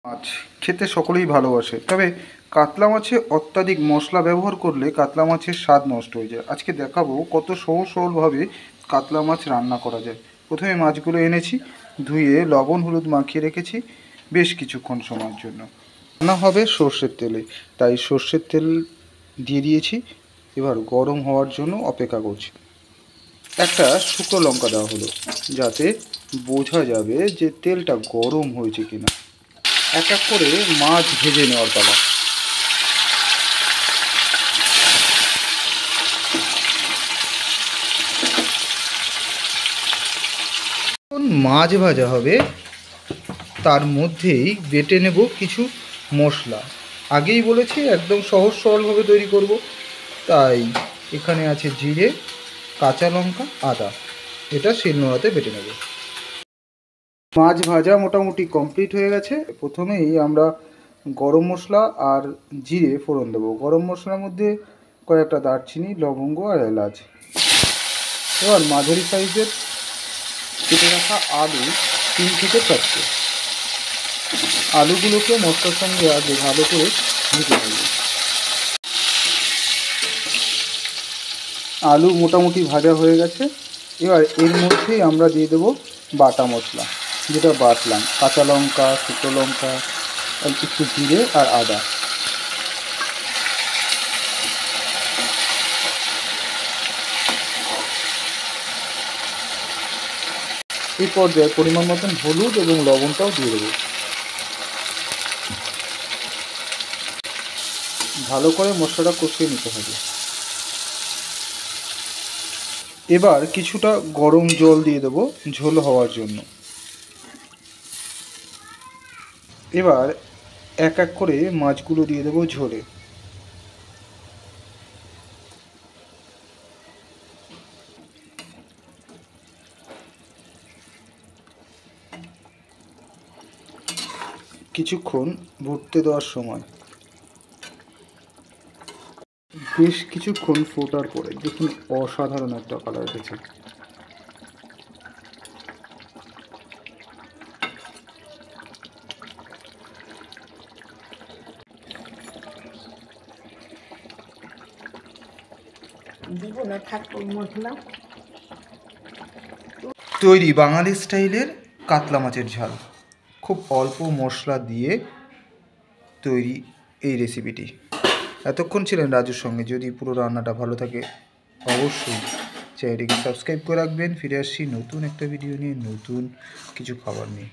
মাছ খেতে সকলেই ভালোবাসে, তবে কাতলা মাছে অত্যাধিক মশলা ব্যবহার করলে কাতলা মাছের স্বাদ নষ্ট হয়ে যায়। আজকে দেখাবো কত সহজ সরলভাবে কাতলা মাছ রান্না করা যায়। প্রথমে মাছগুলো এনেছি, ধুয়ে লবণ হলুদ মাখিয়ে রেখেছি বেশ কিছুক্ষণ সময়ের জন্য। রান্না হবে সর্ষের তেলে, তাই সর্ষের তেল দিয়ে দিয়েছি। এবার গরম হওয়ার জন্য অপেক্ষা করছি। একটা শুকনো লঙ্কা দেওয়া হলো, যাতে বোঝা যাবে যে তেলটা গরম হয়েছে কিনা। এক এক করে মাছ ভেজে নেওয়ার পালা। মাছ ভাজা হবে, তার মধ্যেই বেটে নেব কিছু মশলা। আগেই বলেছি একদম সহজ সরলভাবে তৈরি করব, তাই এখানে আছে জিরে, কাঁচা লঙ্কা, আদা। এটা শিলনোড়াতে বেটে নেব। মাছ ভাজা মোটামুটি কমপ্লিট হয়ে গেছে। প্রথমেই আমরা গরম মশলা আর জিরে ফোড়ন দেবো। গরম মশলার মধ্যে কয়েকটা দারচিনি, লবঙ্গ আর এলাচ। এবার মাঝারি সাইজের কেটে রাখা আলু 3 থেকে 4টে। আলুগুলোকে মশলার সঙ্গে আগে ভালো করে ভেজে নেব। আলু মোটামুটি ভাজা হয়ে গেছে। এবার এর মধ্যেই আমরা দিয়ে দেবো বাটা মশলা, যেটা বাটলাম। কাঁচা লঙ্কা, শুকনো লঙ্কা, আর একটু জিরে আর আদা। এই পর্যায়ে পরিমাণ মতন হলুদ এবং লবণটাও দিয়ে দেবো। ভালো করে মশলাটা কষিয়ে নিতে হবে। এবার কিছুটা গরম জল দিয়ে দেবো ঝোল হওয়ার জন্য। এবার এক এক করে মাছগুলো দিয়ে দেবো ঝোলে। কিছুক্ষণ ফুটতে দেওয়ার সময় বেশ কিছুক্ষণ ফোটার পরে দেখুন অসাধারণ একটা কালার এসেছে। তৈরি বাঙালি স্টাইলের কাতলা মাছের ঝাল। খুব অল্প মশলা দিয়ে তৈরি এই রেসিপিটি। এতক্ষণ ছিলেন রাজুর সঙ্গে। যদি পুরো রান্নাটা ভালো থাকে অবশ্যই চ্যানেলটিকে সাবস্ক্রাইব করে রাখবেন। ফিরে আসছি নতুন একটা ভিডিও নিয়ে, নতুন কিছু খাবার নিয়ে।